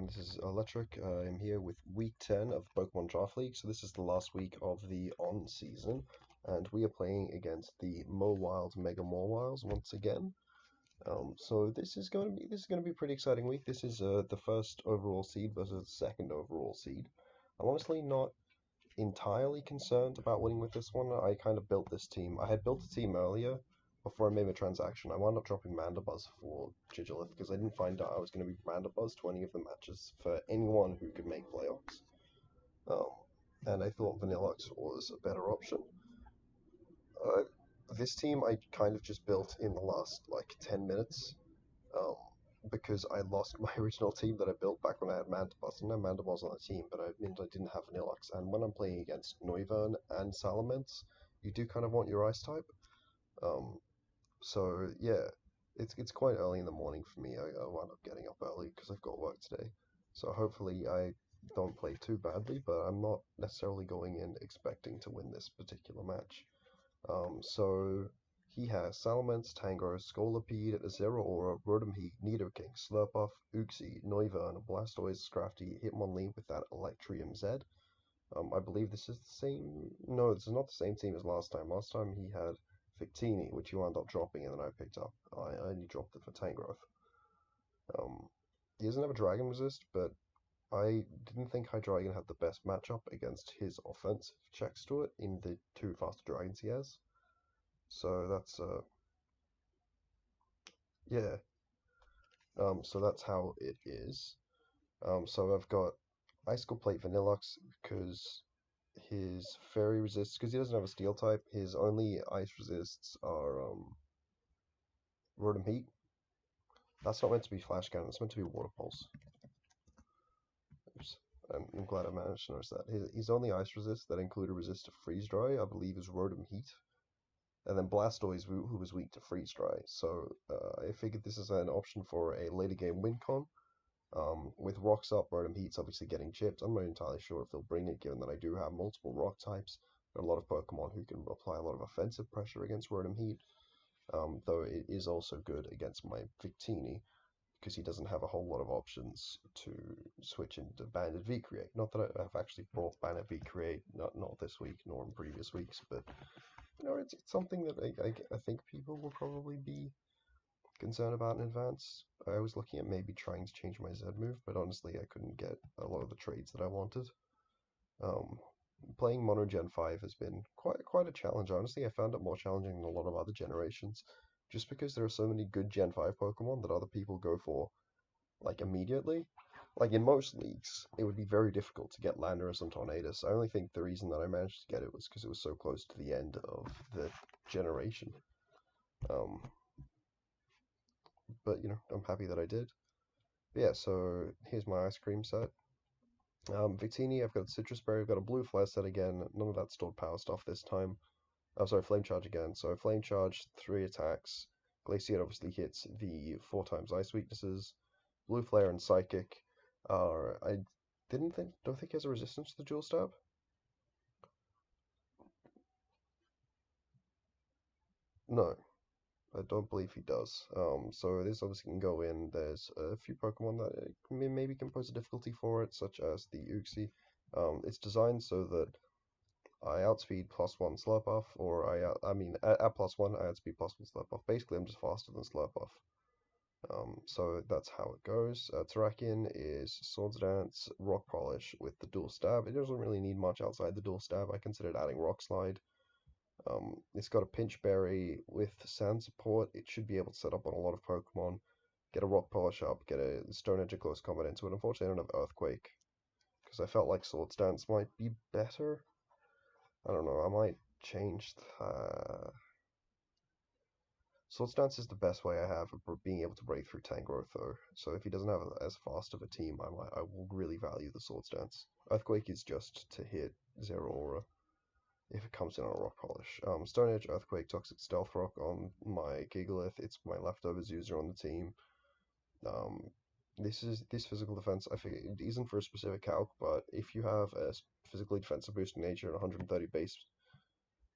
everyone, this is Electric. I'm here with week 10 of Pokemon Draft League. So this is the last week of the on season, and we are playing against the Mawiles Mega Mawiles once again. So this is going to be a pretty exciting week. This is the first overall seed versus the second overall seed. I'm honestly not entirely concerned about winning with this one. I kind of built this team. I had built a team earlier before I made my transaction. I wound up dropping Mandibuzz for Gigilith because I didn't find out I was going to be Mandibuzz to any of the matches for anyone who could make playoffs. Um, and I thought Vanillux was a better option. Uh, this team I kind of just built in the last like 10 minutes um, because I lost my original team that I built back when I had Mandibuzz. And now Mandibuzz on the team, but it meant I didn't have Vanillux. And when I'm playing against Noivern and Salamence, you do kind of want your Ice type. Um, so yeah, it's quite early in the morning for me. I wound up getting up early because I've got work today. So hopefully I don't play too badly, but I'm not necessarily going in expecting to win this particular match. So he has Salamence, Tangros, Scolipede, Zeraora, Rotom-Heat, Nidoking, Slurpuff, Uxie, Noivern, Blastoise, Scrafty, Hitmonlee with that Electrium Z. I believe this is the same. No, this is not the same team as last time. Last time he had Victini, which you wound up dropping, and then I picked up. I only dropped it for Tangrowth. He doesn't have a Dragon Resist, but I didn't think Hydreigon had the best matchup against his offensive checks to it in the two faster dragons he has. So that's yeah. So that's how it is. So I've got Icicle Plate Vanillux because his Fairy resists, because he doesn't have a Steel type, his only Ice resists are Rotom Heat. That's not meant to be Flash Cannon, it's meant to be Water Pulse. Oops. I'm glad I managed to notice that. His only Ice resists that include a resist to Freeze Dry, I believe, is Rotom Heat. And then Blastoise, who was weak to Freeze Dry. So I figured this is an option for a later game win con. With Rocks up, Rotom Heat's obviously getting chipped. I'm not entirely sure if they'll bring it, given that I do have multiple Rock types. There are a lot of Pokemon who can apply a lot of offensive pressure against Rotom Heat. Though it is also good against my Victini, because he doesn't have a whole lot of options to switch into Banded V-Create. Not that I've actually brought Banded V-Create, not this week, nor in previous weeks, but it's something that I think people will probably be concerned about in advance. I was looking at maybe trying to change my Z move, but honestly I couldn't get a lot of the trades that I wanted. Um, Playing Mono Gen 5 has been quite a challenge. Honestly, I found it more challenging than a lot of other generations, just because there are so many good Gen 5 Pokemon that other people go for, like, immediately. Like, in most leagues, it would be very difficult to get Landorus and Tornadus. I only think the reason that I managed to get it was because it was so close to the end of the generation. Um, but, I'm happy that I did. But yeah, so here's my ice cream set. Victini, I've got Citrus Berry, I've got a Blue Flare set again, none of that stored power stuff this time. Oh, sorry, Flame Charge again. So Flame Charge, 3 attacks. Glacier obviously hits the 4 times Ice weaknesses. Blue Flare and Psychic are, I don't think he has a resistance to the Dual Stab. No, I don't believe he does. So this obviously can go in. There's a few Pokemon that maybe can pose a difficulty for it, such as the Uxie. It's designed so that I outspeed +1 Slurpuff, or at +1 I outspeed +1 Slurpuff. Basically, I'm just faster than Slurpuff. So that's how it goes. Terrakion is Swords Dance, Rock Polish with the Dual Stab. It doesn't really need much outside the Dual Stab. I considered adding Rock Slide. It's got a Pinch Berry with Sand support. It should be able to set up on a lot of Pokemon. Get a Rock Polish up, get a Stone Edge Close Combat into it. Unfortunately, I don't have Earthquake, because I felt like Swords Dance might be better. I don't know, I might change Swords Dance is the best way I have of being able to break through Tangrowth, though. So if he doesn't have as fast of a team, I will really value the Swords Dance. Earthquake is just to hit Zeraora if it comes in on a Rock Polish. Stone Edge, Earthquake, Toxic Stealth Rock on my Gigalith. It's my leftovers user on the team. This physical defense, I think it isn't for a specific calc, but if you have a physically defensive boosting nature and 130 base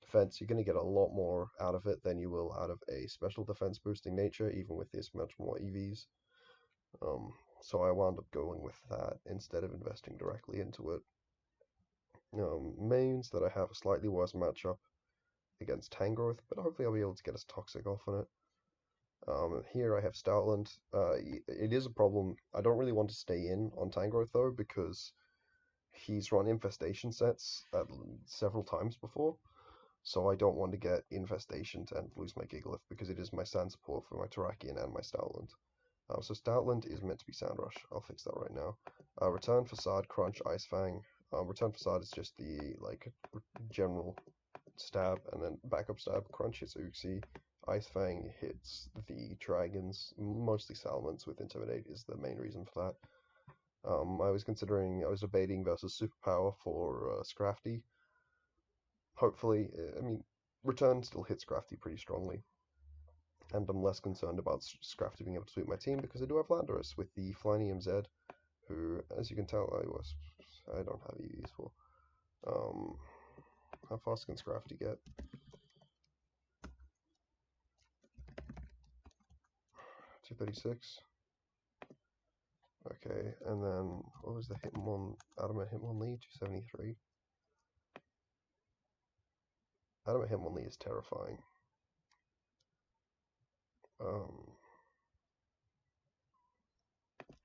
defense, you're going to get a lot more out of it than you will out of a special defense boosting nature, even with this much more EVs. So I wound up going with that instead of investing directly into it. Means that I have a slightly worse matchup against Tangrowth, but hopefully I'll be able to get his Toxic off on it. Here I have Stoutland. It is a problem. I don't really want to stay in on Tangrowth though, because he's run Infestation sets several times before, so I don't want to get Infestation and lose my Gigalith, because it is my sand support for my Terrakion and my Stoutland. So Stoutland is meant to be Sand Rush. I'll fix that right now. Return Facade, Crunch, Ice Fang. Return Facade is just the general stab, and then backup stab. Crunch hits Uxie. Ice Fang hits the dragons, mostly Salamence with Intimidate is the main reason for that. I was debating versus Superpower for Scrafty. Hopefully, I mean, Return still hits Scrafty pretty strongly, and I'm less concerned about Scrafty being able to sweep my team because I do have Landorus with the Flying EMZ, who, as you can tell, I don't have EVs for. How fast can Scrafty get? 236. Okay, and then what was the Hitmon, Adamant Hitmonlee? 273. Adamant Hitmonlee is terrifying. Um,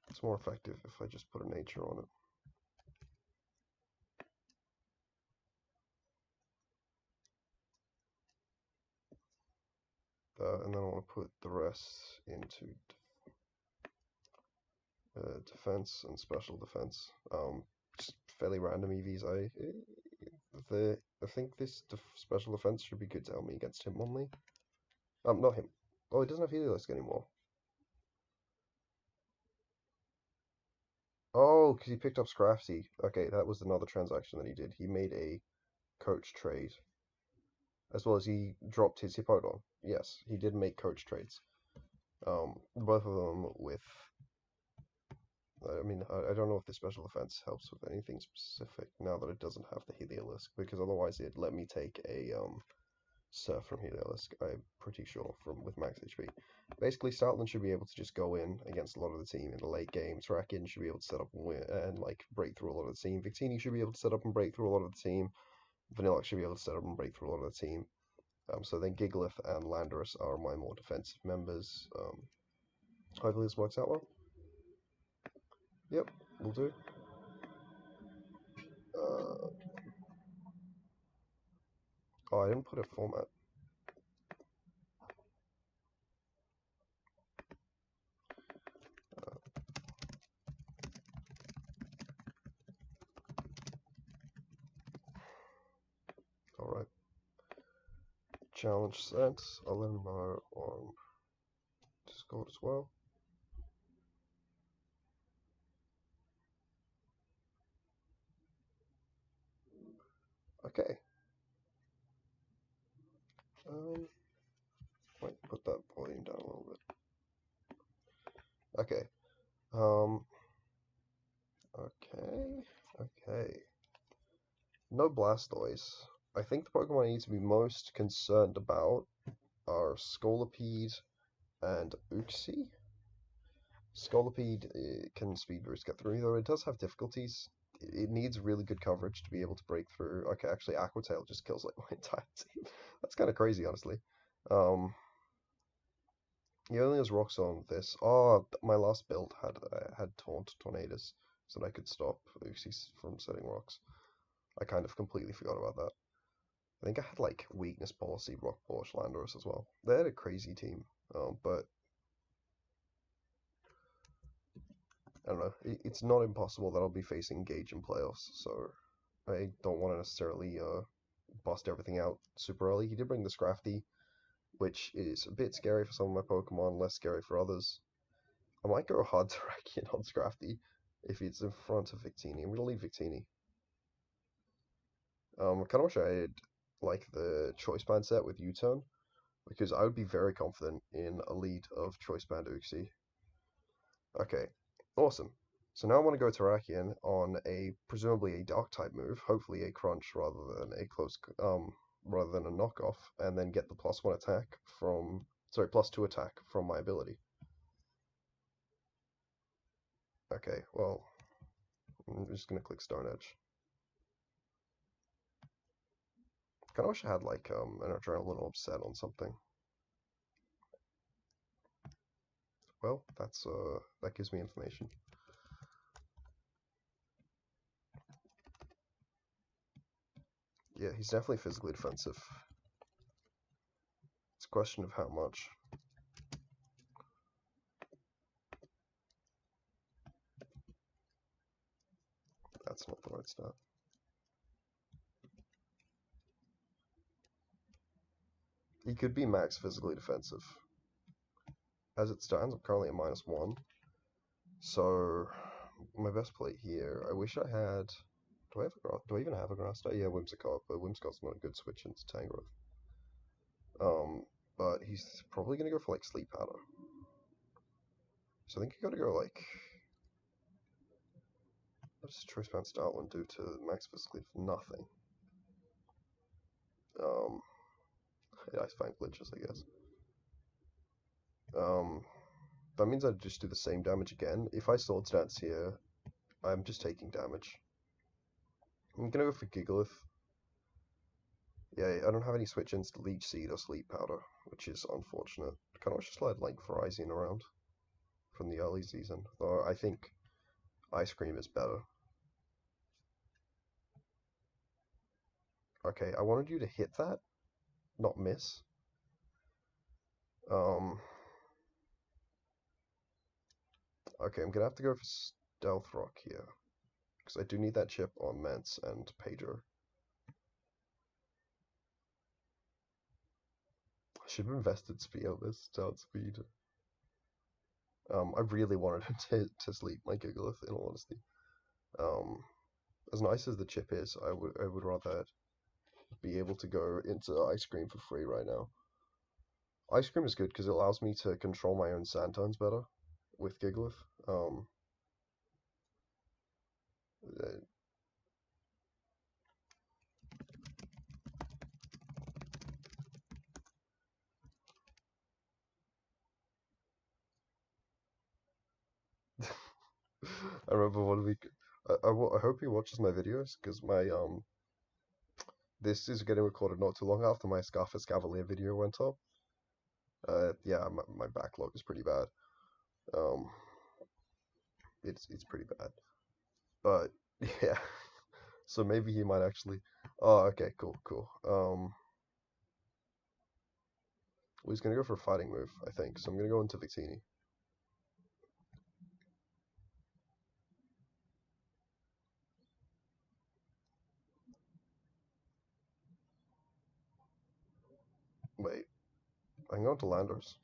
it's more effective if I just put a nature on it. And then I want to put the rest into defense and special defense. Just fairly random EVs. I think this special defense should be good to help me against Hitmonlee. Not him. Oh, he doesn't have Heliolisk anymore. Oh, because he picked up Scrafty. Okay, that was another transaction that he did. He made a coach trade, as well as he dropped his Hippowdon. Yes, he did make coach trades. Both of them with. I mean, I don't know if the special defense helps with anything specific now that it doesn't have the Heliolisk, because otherwise it'd let me take a Surf from Heliolisk, I'm pretty sure, from with max HP. Basically, Stoutland should be able to just go in against a lot of the team in the late game. Terrakion should be able to set up and like break through a lot of the team. Victini should be able to set up and break through a lot of the team. Vanilluxe should be able to set up and break through a lot of the team. So then Gigalith and Landorus are my more defensive members. Hopefully this works out well. Yep, we'll do. Uh, oh, I didn't put a format. Alright. Challenge set. I'll let them know on Discord as well. Okay. Might put that volume down a little bit. Okay. Okay. No Blastoise. I think the Pokemon I need to be most concerned about are Scolipede and Uxie. Scolipede can speed boost get through, though it does have difficulties. It needs really good coverage to be able to break through. Okay, actually, Aqua Tail just kills like my entire team. That's kind of crazy, honestly. He only has Rocks on this. Oh, my last build had Taunt Tornadus, so that I could stop Uxie from setting rocks. I kind of completely forgot about that. I think I had like Weakness Policy, Rock Polish, Landorus as well. They had a crazy team, but I don't know. It's not impossible that I'll be facing Gage in playoffs, so I don't want to necessarily bust everything out super early. He did bring the Scrafty, which is a bit scary for some of my Pokemon, less scary for others. I might go hard Terrakion on Scrafty if it's in front of Victini. I'm going to leave Victini. I kind of wish I had like the Choice Band set with U-Turn, because I would be very confident in a lead of Choice Band Uxie. Okay, awesome. So now I want to go Terrakion on a presumably a Dark type move, hopefully a Crunch rather than a knockoff, and then get the +1 attack from +2 attack from my ability. Okay, well, I'm just gonna click Stone Edge. Kinda wish I had like an adrenaline upset on something. Well, that gives me information. Yeah, he's definitely physically defensive. It's a question of how much. That's not the right stat. He could be max physically defensive. As it stands, I'm currently at -1. So my best play here. I wish I had. Do I have a do I even have a grass stat? Yeah, Whimsicott, but Whimsicott's not a good switch into Tangrowth. But he's probably gonna go for like Sleep Powder. So I think you gotta go like. What does Choice Band Startland do to max physically? Nothing. Um, yeah, I find glitches, I guess. Um, that means I'd just do the same damage again. If I Sword Stance here, I'm just taking damage. I'm gonna go for Gigalith. Yeah, I don't have any switch-ins to Leech Seed or Sleep Powder, which is unfortunate. Kind of just let like Verizon around from the early season, though I think Ice Cream is better. Okay, I wanted you to hit that, not miss. Um, okay, I'm gonna have to go for Stealth Rock here, because I do need that chip on Mance and Pager. I should have invested speed on this, start speed. I really wanted him to sleep my Gigalith, in all honesty. Um, as nice as the chip is, I would rather be able to go into Ice Cream for free right now. Ice Cream is good because it allows me to control my own sand tones better with Gigalith. Uh, I remember one week. I hope he watches my videos because my this is getting recorded not too long after my Scarface Cavalier video went up. Yeah, my backlog is pretty bad. Um, it's pretty bad. But yeah, so maybe he might actually. Oh, okay, cool, cool. Well, he's gonna go for a fighting move, I think. So I'm gonna go into Victini. Wait, I'm going to Landers.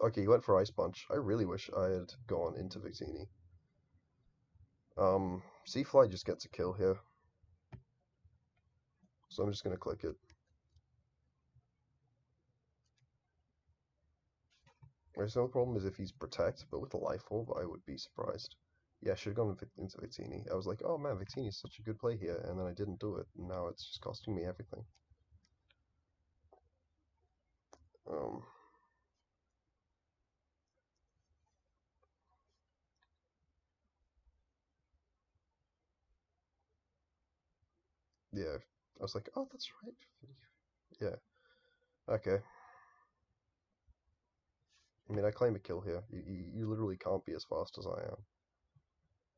Okay, he went for Ice Punch. I really wish I had gone into Victini. Seafly just gets a kill here, so I'm just gonna click it. The only problem is if he's Protect, but with a Life Orb, I would be surprised. Yeah, I should have gone into Victini. I was like, oh man, Victini is such a good play here, and then I didn't do it, and now it's just costing me everything. Um, yeah, I was like, oh, that's right. Yeah, okay. I mean, I claim a kill here. You literally can't be as fast as I am.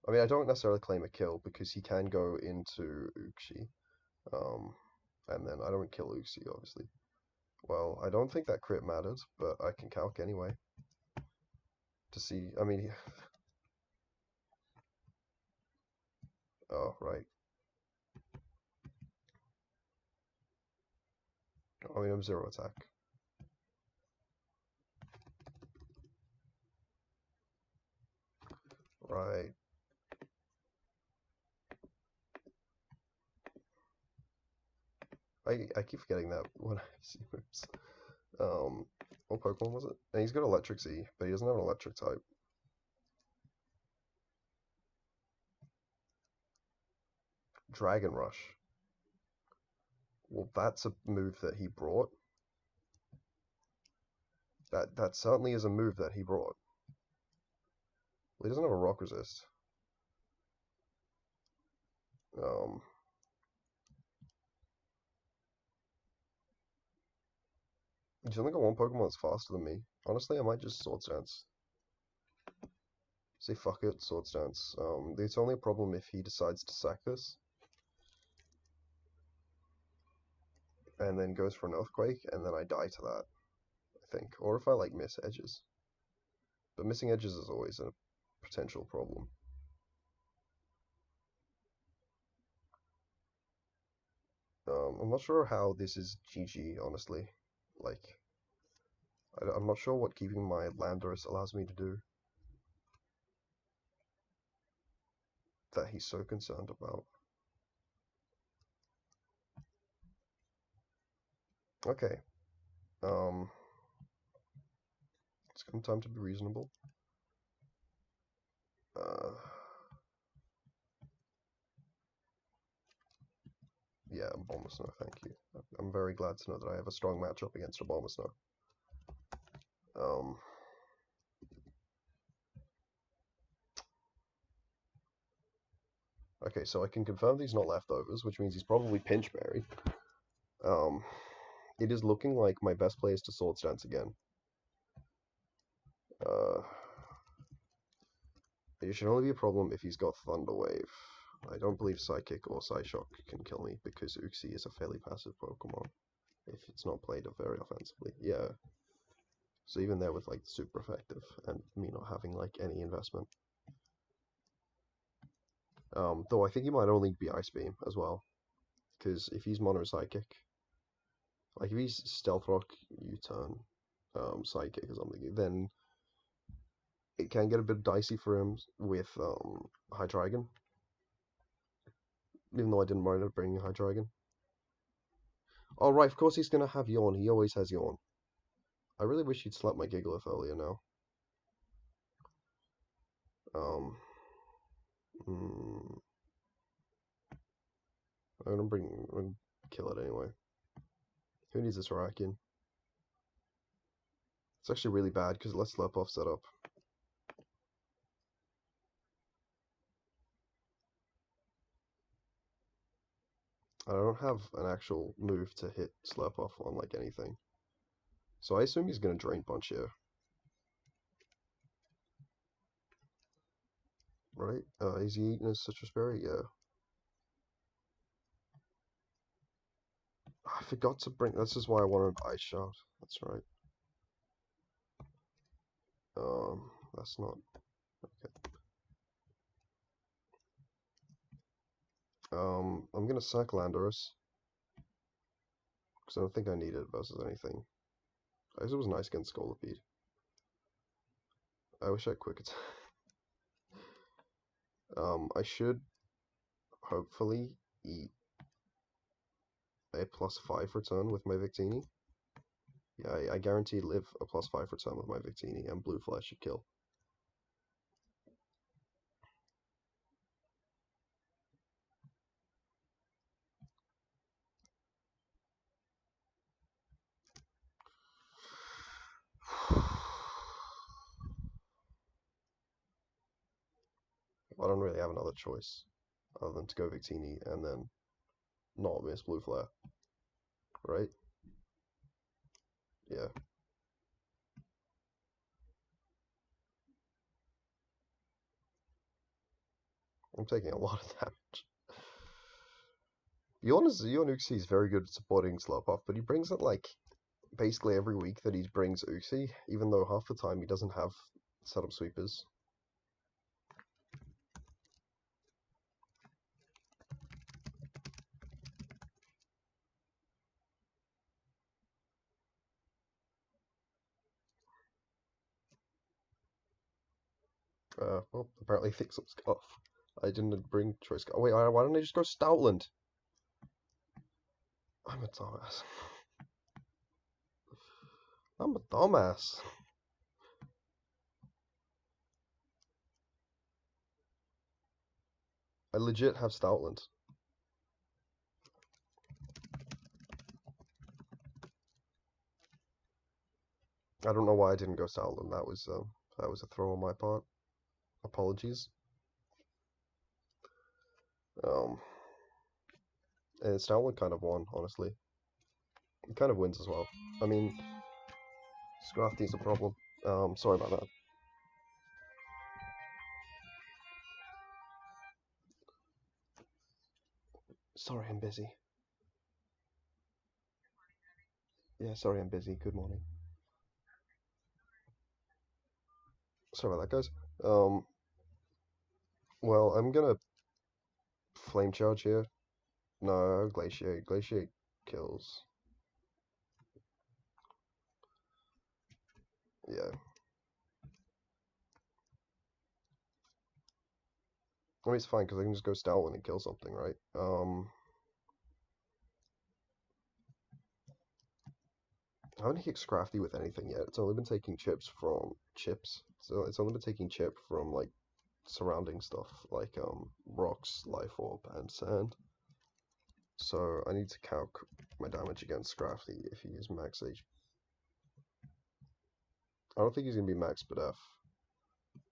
I mean, I don't necessarily claim a kill because he can go into Uxie, um, and then I don't kill Uxie, obviously. Well, I don't think that crit mattered, but I can calc anyway to see. I mean, oh right. I mean, I'm zero attack. Right. I keep forgetting that when I see moves. What Pokemon was it? And he's got Electric Z, but he doesn't have an Electric type. Dragon Rush. Well, that's a move that he brought. That certainly is a move that he brought. He doesn't have a rock resist. Um, he's only got one Pokemon that's faster than me. Honestly, I might just Swords Dance. Say fuck it, Swords Dance. It's only a problem if he decides to sack this. And then goes for an Earthquake, and then I die to that, I think. Or if I, like, miss edges. But missing edges is always a potential problem. I'm not sure how this is GG, honestly. Like, I'm not sure what keeping my Landorus allows me to do that he's so concerned about. Okay. It's come time to be reasonable. Yeah, Abomasnow, thank you. I'm very glad to know that I have a strong matchup against Abomasnow. Um, okay, so I can confirm these not leftovers, which means he's probably Pinchberry. It is looking like my best play is to Swords Dance again. It should only be a problem if he's got Thunder Wave. I don't believe Psychic or Psyshock can kill me because Uxie is a fairly passive Pokemon if it's not played very offensively. Yeah. So even there with like super effective and me not having like any investment. Though I think he might only be Ice Beam as well. Because if he's Mono Psychic, like if he's Stealth Rock, U-turn, Psychic or something, then it can get a bit dicey for him with Hydreigon. Even though I didn't mind it bringing Hydreigon. Oh right, of course he's gonna have Yawn. He always has Yawn. I really wish he'd slapped my Gigalith earlier now. Um, mm, I'm gonna kill it anyway. Who needs this Rakian? It's actually really bad because it lets Slurp set up. I don't have an actual move to hit Slurp on like anything. So I assume he's gonna Drain Punch here. Right? Is he eating his Citrus Berry? Yeah. I forgot to bring. This is why I wanted Ice Shot. That's right. That's not okay. I'm gonna sack Landorus because I don't think I need it versus anything. I guess it was nice against Scolipede. I wish I had Quick Attack. I should hopefully eat a +5 return with my Victini. Yeah, I guarantee live a +5 return with my Victini, and Blue Flash should kill. I don't really have another choice other than to go Victini and then not miss Blue Flare, right? Yeah. I'm taking a lot of damage. Uxie is very good at supporting Slurpuff, but he brings it like basically every week that he brings Uxie, even though half the time he doesn't have setup sweepers. Well, apparently fix up Scarf. I didn't bring choice. Oh, wait, why don't I just go Stoutland? I'm a dumbass. I'm a dumbass. I legit have Stoutland. I don't know why I didn't go Stoutland. That was a throw on my part. Apologies. Um, and Stoutland kind of won, honestly. It kind of wins as well. I mean, Scrafty's a problem. Sorry about that. Sorry, I'm busy. Yeah, sorry, I'm busy. Good morning. Sorry about that, guys. Um, well, I'm gonna flame charge here. No, glaciate. Glaciate kills. Yeah. I mean, it's fine because I can just go Stoutland and kill something, right? I haven't hit Scrafty with anything yet. It's only been taking chips. So it's only been taking chip from like surrounding stuff like rocks, life orb, and sand. So I need to calc my damage against Scrafty if he is max H. I don't think he's gonna be max BDF.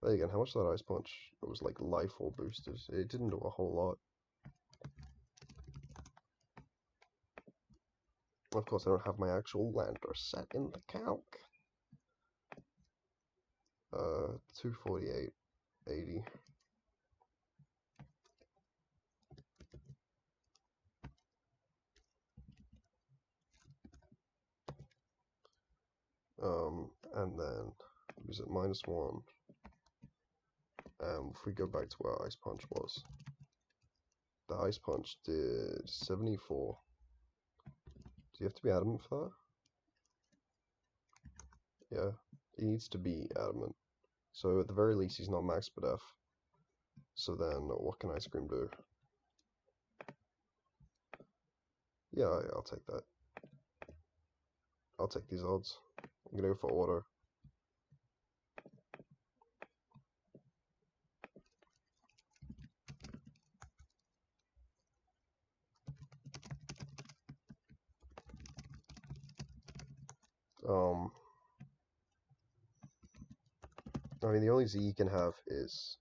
There again, how much did that ice punch? It was like life orb boosters. It didn't do a whole lot. Of course, I don't have my actual lander set in the calc. 248, 80. And then use it -1. If we go back to where Ice Punch was, the Ice Punch did 74. Do you have to be adamant for that? Yeah, he needs to be adamant. So at the very least, he's not max BDF. So then, what can Ice Cream do? Yeah, I'll take that. I'll take these odds. I'm gonna go for order. Um, I mean, the only Z he can have is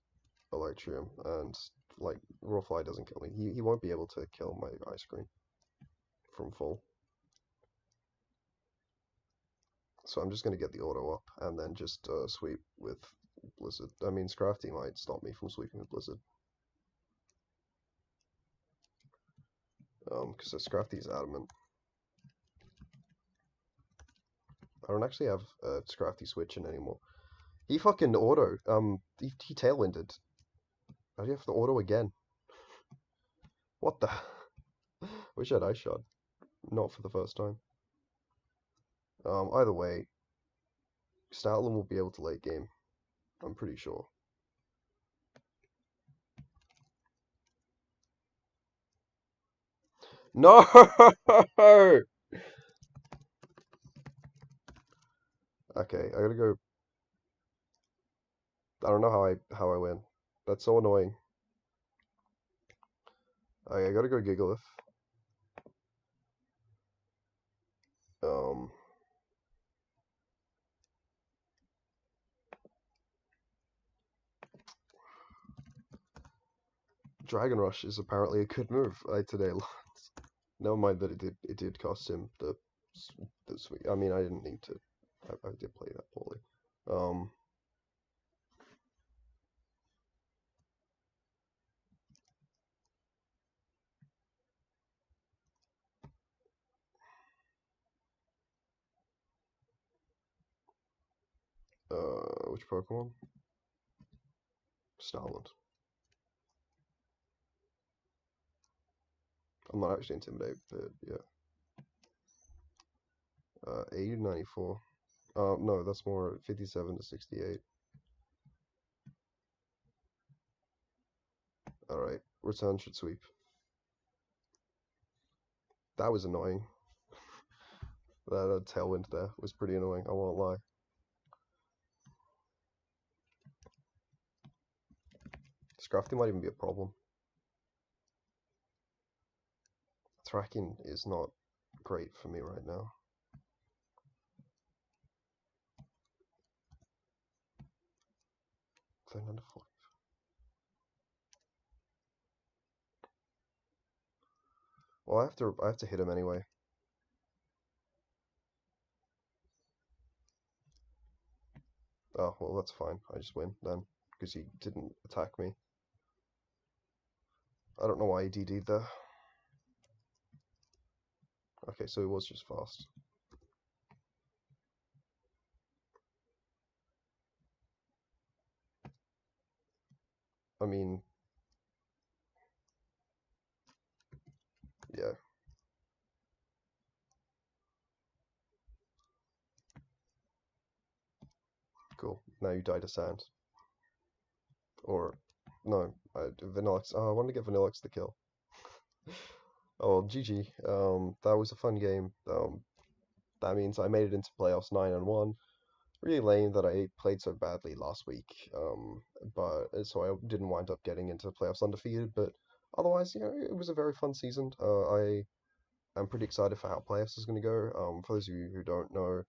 Electrium, and like Rawfly doesn't kill me. He won't be able to kill my Ice Cream from full. So I'm just gonna get the auto up and then just sweep with Blizzard. I mean, Scrafty might stop me from sweeping with Blizzard. Because Scrafty's adamant. I don't actually have Scrafty switching anymore. He fucking auto. He tailwinded. I have to auto again. What the? Wish I had Ice Shot. Not for the first time. Either way, Stoutland will be able to late game. I'm pretty sure. No! Okay, I gotta go. I don't know how I win. That's so annoying. Okay, I gotta go Gigalith. Um, Dragon Rush is apparently a good move. I today learned. Never mind that it did cost him the sweet. I mean, I didn't need to. I did play that poorly. Um, which Pokemon? Starland. I'm not actually intimidated, but yeah. 80 to 94. No, that's more 57 to 68. Alright, return should sweep. That was annoying. That tailwind there was pretty annoying, I won't lie. Scrafty might even be a problem. Tracking is not great for me right now. 39 to 40. Well, I have to hit him anyway. Oh, well, that's fine. I just win then, because he didn't attack me. I don't know why he DD'd there. Okay, so he was just fast. I mean, yeah, cool. Now you die to sand. Or, no, Vanillix. Oh, I wanted to get Vanillix the kill. Oh, well, GG. That was a fun game. That means I made it into playoffs 9-1. Really lame that I played so badly last week. But so I didn't wind up getting into the playoffs undefeated. But otherwise, it was a very fun season. I'm pretty excited for how playoffs is going to go. For those of you who don't know,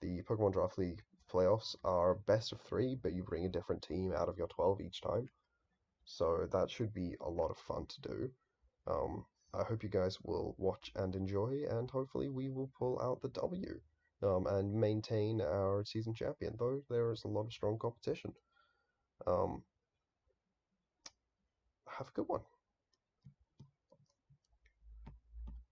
the Pokemon Draft League playoffs are best of three, but you bring a different team out of your 12 each time. So that should be a lot of fun to do. Um, I hope you guys will watch and enjoy, and hopefully we will pull out the W and maintain our season champion, though there is a lot of strong competition. Um, have a good one.